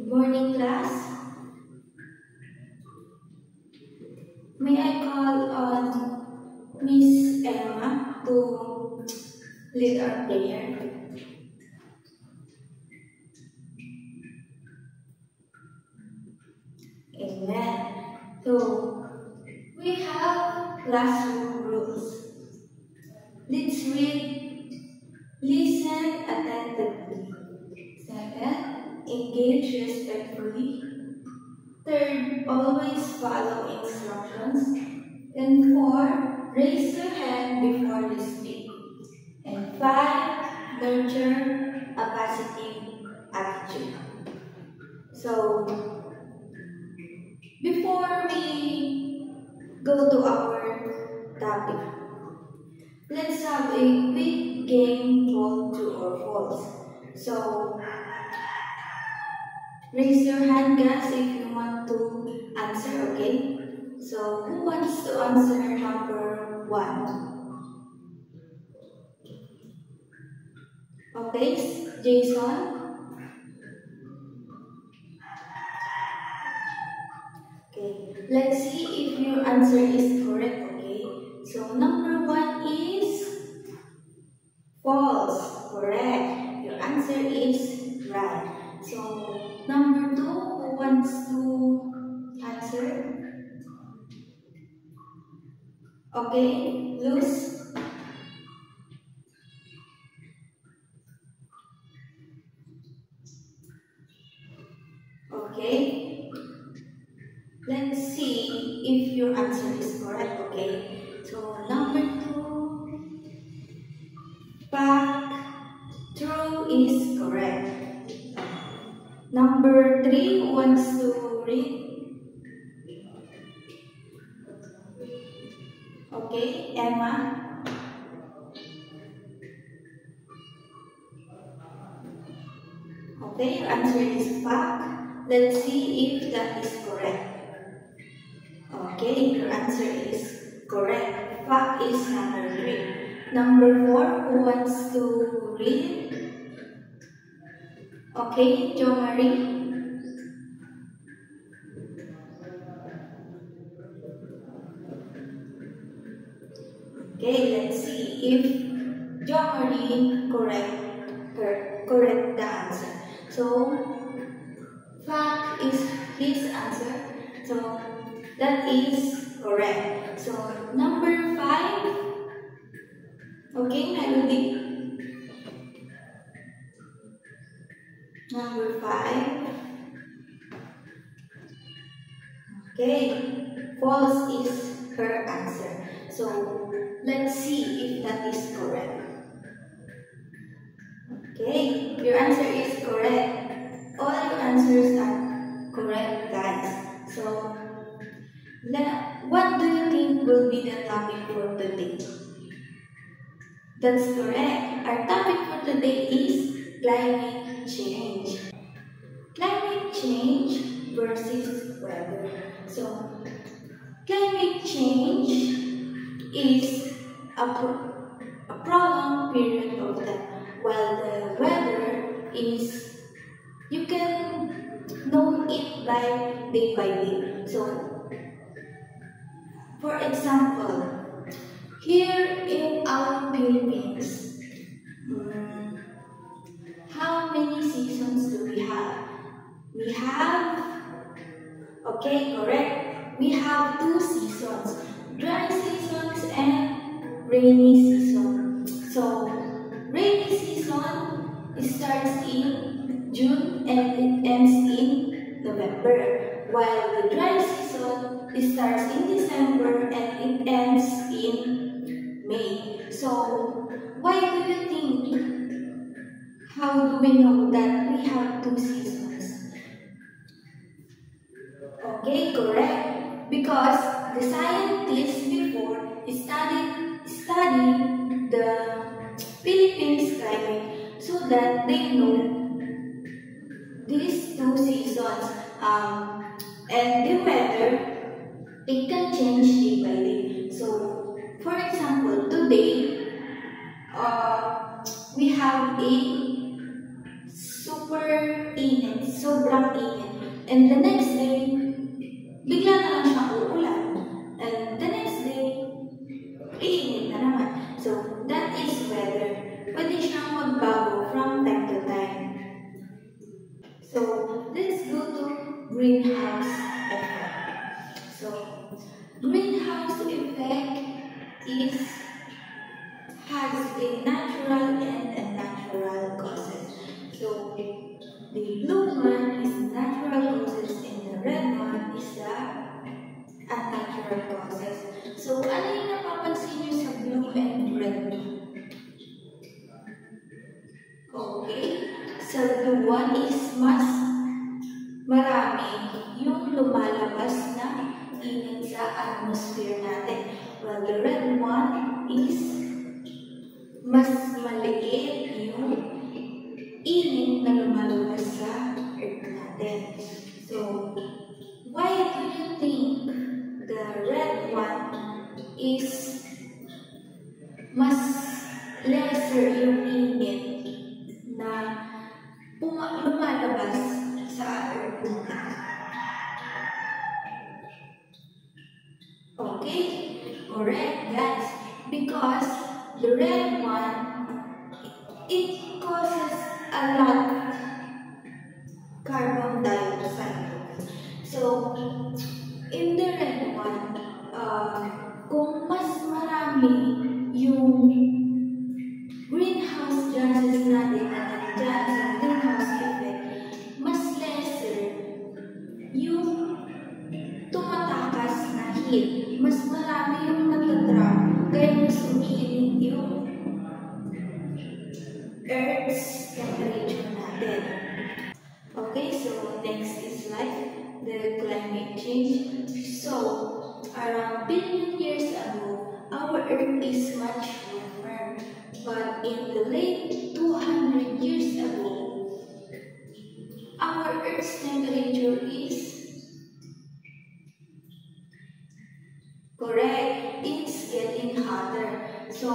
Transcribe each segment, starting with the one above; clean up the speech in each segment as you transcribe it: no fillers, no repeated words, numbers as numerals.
morning, class. May I call on Miss Emma to lead our prayer? Amen. So, we have classroom rules. Let's read, listen attentively. Second, engage respectfully. Third, always follow instructions. And four, raise your hand before you speak. And five, nurture a positive attitude. So, before we go to our topic, let's have a quick game called true or false. So, raise your hand, guys, if you want to answer, okay? So, who wants to answer number 1? Okay, Jason? Okay, let's see if your answer is correct, okay? So, number 1 is false, correct. Your answer is right. So, number 2, who wants to answer? Okay, Luz? Okay, let's see if your answer is correct, okay? So, number 2, fact, true is correct. Number 3, who wants to read? Okay, Emma? Okay, your answer is fact. Let's see if that is correct. Okay, your answer is correct. Fact is number 3. Number 4, who wants to read? Okay, Jo Marie? Okay, let's see if Jo Marie correct the answer. So, fact is his answer. So, that is correct. So, number 5. Okay, Melody. Number 5. Okay, false is her answer. So, let's see if that is correct. Okay, your answer is correct. All your answers are correct, guys. So, what do you think will be the topic for today? That's correct. Our topic for today is climate change. Climate change versus weather. So, climate change is a prolonged period of time, while the weather is, you can know it by day. So, for example, here in our Philippines, how many seasons do we have? We have, okay, correct. We have 2 seasons, dry seasons and rainy season. So, rainy season starts in June and it ends in November, while the dry season starts in December and it ends in May. So, why do you think? How do we know that we have 2 seasons? Okay, correct. Because the scientists before studied the Philippines climate so that they know these 2 seasons and the weather, it can change day by day. So, for example, today we have a super init sobrang init. And the next day, bigla na lang siyang uulan. And the next day, iinit na naman. So, that is weather. Pwede siyang magbago from time to time. So, let's go to greenhouse effect. So, greenhouse effect has a natural and unnatural causes. So, the blue one is natural causes and the red one is the unnatural causes. So, ano yung napapansin nyo sa blue and red? Okay. So, the one is mas marami yung lumalabas na init sa atmosphere natin. While the red one is mas maliit yung init na lumalabas sa earth natin. So, why do you think the red one is mas lesser yung init na lumalabas sa earth natin? Okay? Correct, guys. Because the red one, it causes a lot carbon dioxide. So, in the red one, kung mas marami yung greenhouse gases natin na nandyan sa greenhouse effect, mas lesser yung tumatakas na heat. Mas marami yung natatrap, kaya mas umiinit yung Earth's temperature natin. Okay, so next is like the climate change. So, around billion years ago, our Earth is much warmer. But in the late 200 years ago, our Earth's temperature is correct. It's getting hotter. So,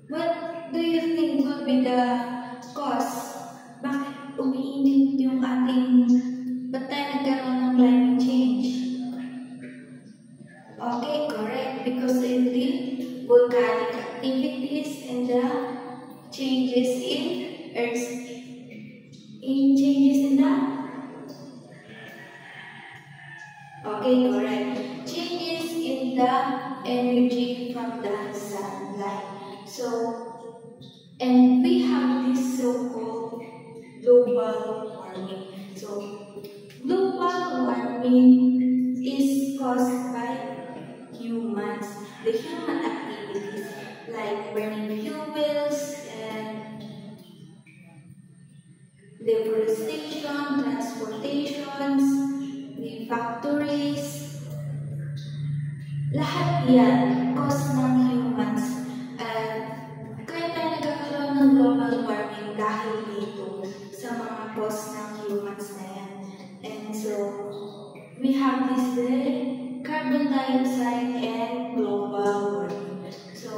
what do you think will be the cause? Bakit umiinit yung ba't tayo nagkaroon ng climate change? Okay, correct. Because of the volcanic activities and the changes in Earth's changes in the okay, correct. Changes in the energy from the sunlight. So, and we have this so-called global warming. So, global warming is caused by humans, the human activities like burning fuels and deforestation, transportations, the factories. Lahat yan cause ng humans. Kaya tayo nagkakaroon ng global warming dahil dito sa mga cause ng humans na yan. And so, we have this carbon dioxide and global warming. So,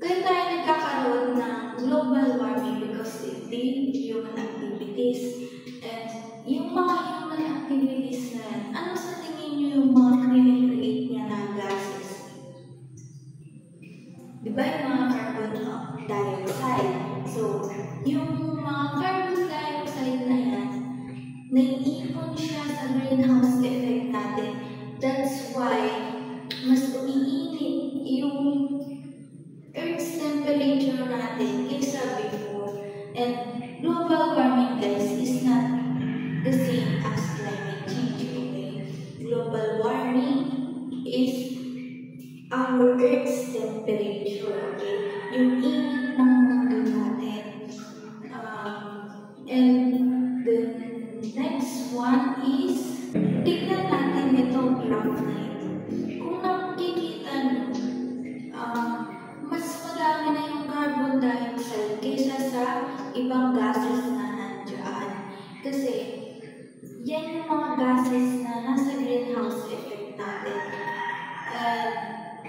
kaya tayo nagkakaroon ng global warming because of the human activities. And yung mga human activities na yan, ano sa tingin nyo yung mga create niya na gases? Diba yung mga carbon dioxide? So, yung mga carbon dioxide na yan, naiipon siya sa greenhouse effect natin. That's why mas umiinit yung Earth's temperature natin kaysa before. And global warming, guys, is not the same as climate change, okay? Global warming is our Earth's temperature, okay? Yung init ng mundo natin. And the next one is, tignan natin itong graph na ito. Kung nakikita nyo, mas madami na yung carbon dioxide kaysa sa ibang gases na nandiyan. Kasi, yan yung mga gases na nasa greenhouse effect natin.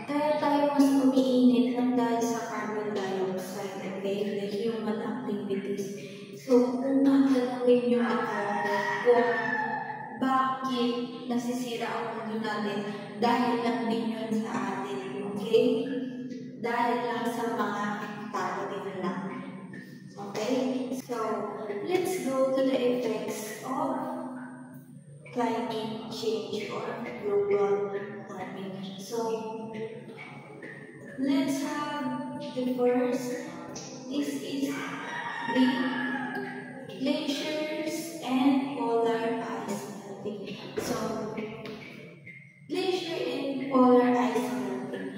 Kaya tayo mas umiinit lang dahil sa carbon dioxide, okay? The human activities. So, kung tatanong tanungin nyo ako kung bakit nasisira ang mundo natin dahil lang din yun sa atin. Okay? Dahil lang sa mga tao din lang. Okay? So, let's go to the effects of climate change or global warming. So, let's have the first. This is the glaciers and polar ice melting. So, glacier and polar ice melting.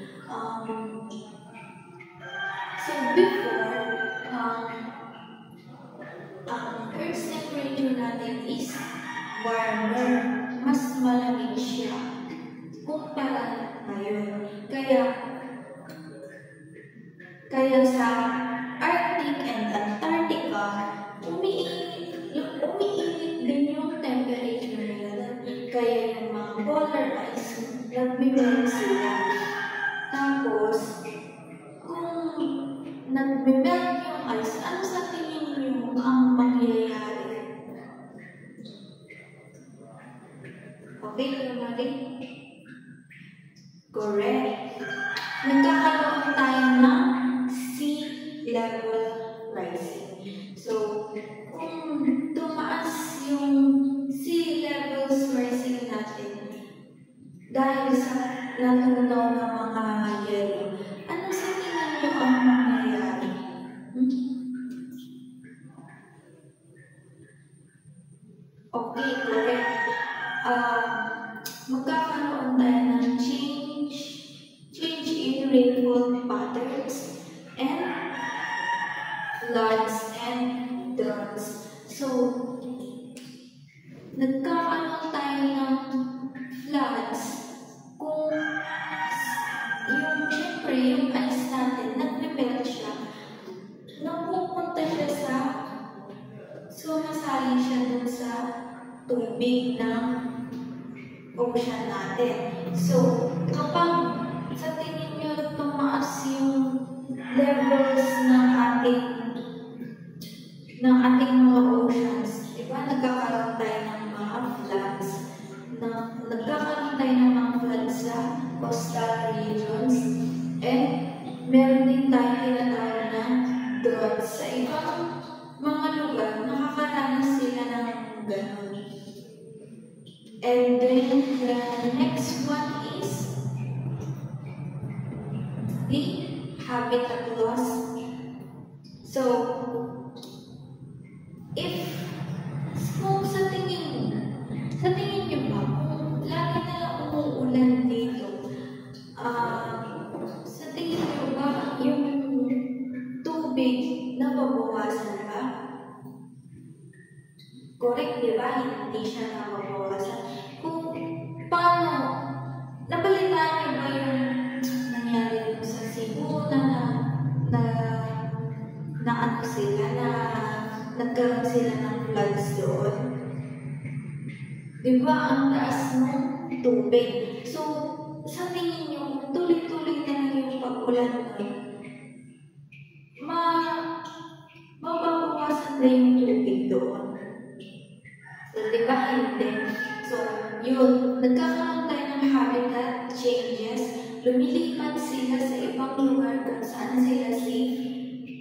So before, Earth's temperature natin is warmer, mas malamig siya kumpara ngayon. Kaya sa Arctic and Antarctica, umiinit din yung temperature nila. Kaya yung mga polar ice, nagmimelt sila. Tapos, kung nagmimelt yung ice, ano sa tingin nyo ang mangyayari? Okay, Mari? Correct. Nagkakaroon tayo ng sea level rising. So, kung tumaas yung sea levels rising natin dahil sa natunaw na mga yelo, ano sa tingin nyo ang mangyayari? Okay, correct. Magkakaroon tayo ng change in rainfall patterns and floods and droughts. So, nagkakaroon tayo ng floods kung yung ice natin, nag-melt siya, napupunta siya sumasali siya dun sa tubig ng ocean natin. So, kapag sa tingin nyo tumaas yung levels ng ating mga oceans, diba? Nagkakaroon tayo ng mga floods. Nagkakaroon tayo ng mga floods sa coastal regions. And meron din tayo tinatawag na droughts. Sa ibang mga lugar, nakakaranas sila ng ganun. And then the next one is the habitat loss. So, kung sa tingin nyo ba, kung lagi na lang umuulan dito, sa tingin nyo ba yung tubig nababawasan ba? Correct, di ba? Hindi siya nababawasan. Kung paano, nabalitaan nyo ba yung nangyari sa Cebu nagkaroon sila ng floods doon? Di ba ang taas ng tubig? So, sa tingin nyo, tuloy-tuloy na lang yung pag-ulan doon, mababawasan na yung tubig doon. So, di ba hindi? So, yun, nagkakaroon tayo ng habitat changes, lumilipat sila sa ibang lugar kung saan sila safe,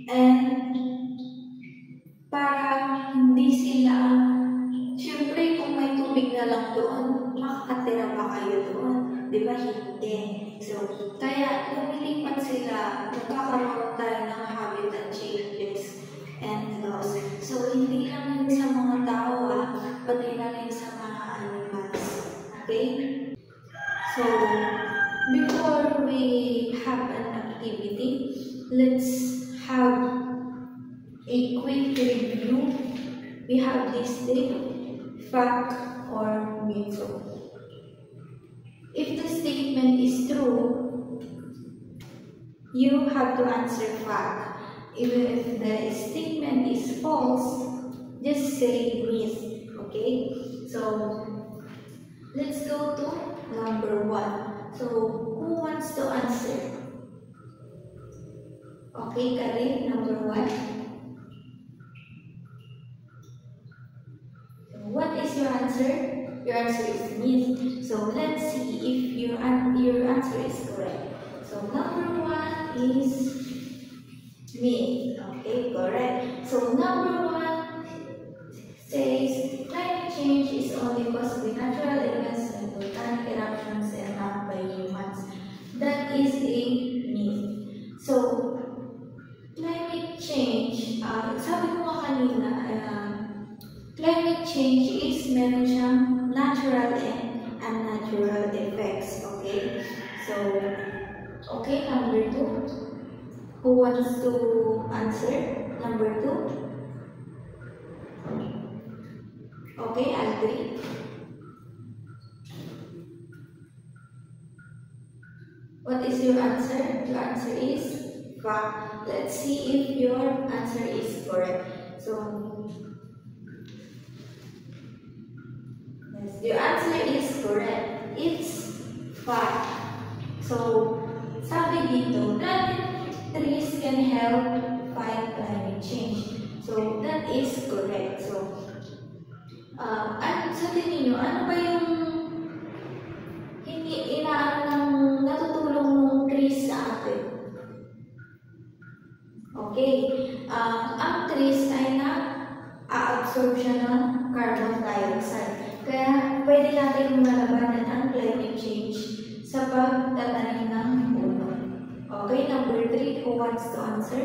and para hindi sila, syempre kung may tubig na lang doon, makakatira ba kayo doon? Di ba hindi? So, kaya lumilipat sila, nagkakaroon tayo ng habitat changes and loss. So, hindi lang yun sa mga tao, pati na rin sa mga animals. Okay? So, before we have an activity, let's have a quick review. We have this fact or myth. If the statement is true, you have to answer fact. Even if the statement is false, just say myth. Okay? So, let's go to number 1. So, who wants to answer? Okay, Karin, number 1. is your answer? Your answer is myth. So let's see if your answer is correct. So number 1 is myth. Okay, correct. So number 1 says climate change is only caused by natural events and volcanic eruptions and not by humans. That is a myth. So climate change, sabi ko nga kanina, climate change is meron siyang natural and unnatural effects. Okay? So, okay, number 2. Who wants to answer? Number 2? Okay, I'll agree. What is your answer? Your answer is fact. Let's see if your answer is correct. So, yes, your answer is correct. It's fact. So, sabi dito, planting trees can help fight climate change. So, that is correct. So, sa tingin nyo, ano ba yung natutulong ng trees sa atin? Okay, ang trees ay na-absorb siya ng carbon dioxide. Kaya pwede natin malabanan ang climate change sa pagtatanim ng puno. Okay, number 3, who wants to answer?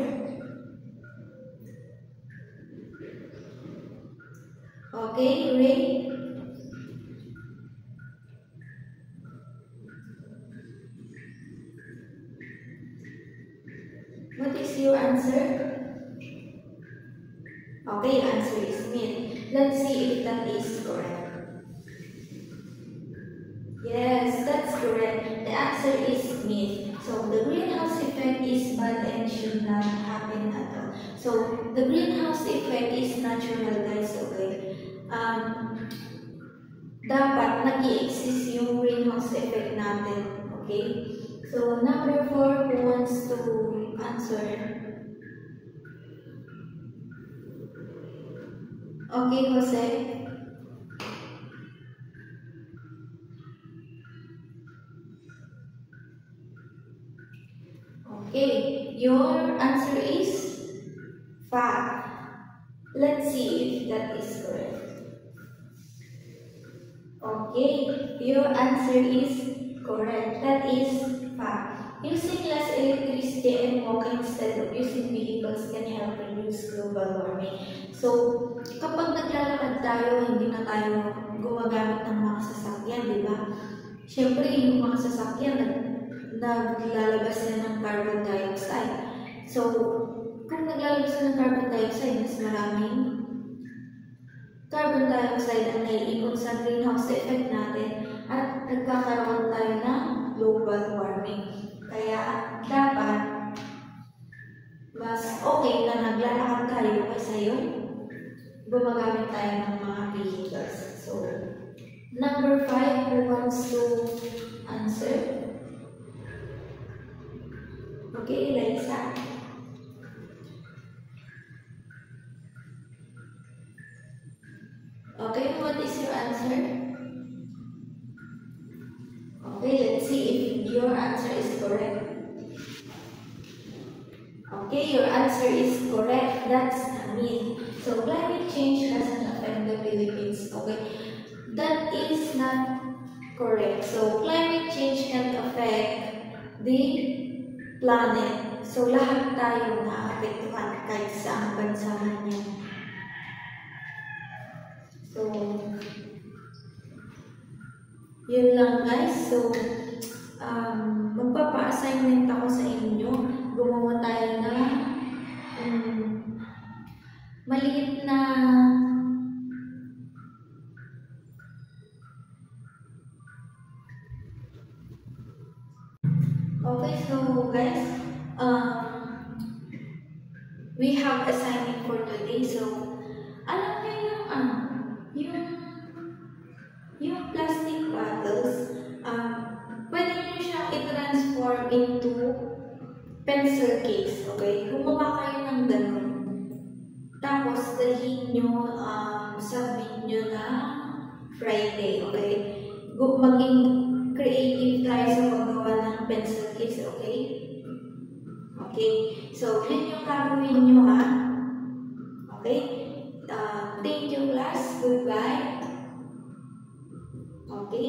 Okay, Ray? What is your answer? Okay, answer is myth. Let's see if that is correct. Yes, that's correct. The answer is myth. So the greenhouse effect is bad and should not happen at all. So the greenhouse effect is natural, guys. Okay. Dapat nag-i-exist yung greenhouse effect natin. Okay. So number 4, who wants to answer? Okay, Jose. Okay, your answer is fact. Let's see if that is correct. Okay, your answer is correct. That is fact. Using less electricity and walking instead of using vehicles can help reduce global warming. So, kapag naglalakad tayo, hindi na tayo gumagamit ng mga sasakyan, di ba? Siyempre, yung mga sasakyan, naglalabas na ng carbon dioxide. So, kung naglalabas na ng carbon dioxide, mas maraming carbon dioxide ang naiikot sa greenhouse effect natin at nagkakaroon tayo ng global warming. Kaya dapat mas okay na naglalakad tayo kaysa yung gumagamit tayo ng mga vehicles. So, number 5, who wants to answer? Okay, Eliza. Okay, what is your answer? Okay, let's see if your answer is correct. Okay, your answer is correct. That's a myth. So, climate change doesn't affect the Philippines. Okay, that is not correct. So, climate change can affect the planet. So, lahat tayo na-apektuhan kahit saan bansa niya. So, yun lang guys. So, magpapa-assignment ako sa inyo. Gumawa tayo na maliit na okay, so guys, we have assignment for today. So, alam niyo yung plastic bottles, pwede nyo siya i-transform into pencil case, okay? Gumawa kayo ng ganun. Tapos, dalhin nyo, sabihin nyo na Friday, okay? Maging creative tayo sa paggawa ng pencil case, okay? Okay, so yun yung gagawin nyo, ha? Okay? Thank you, class. Goodbye. Okay?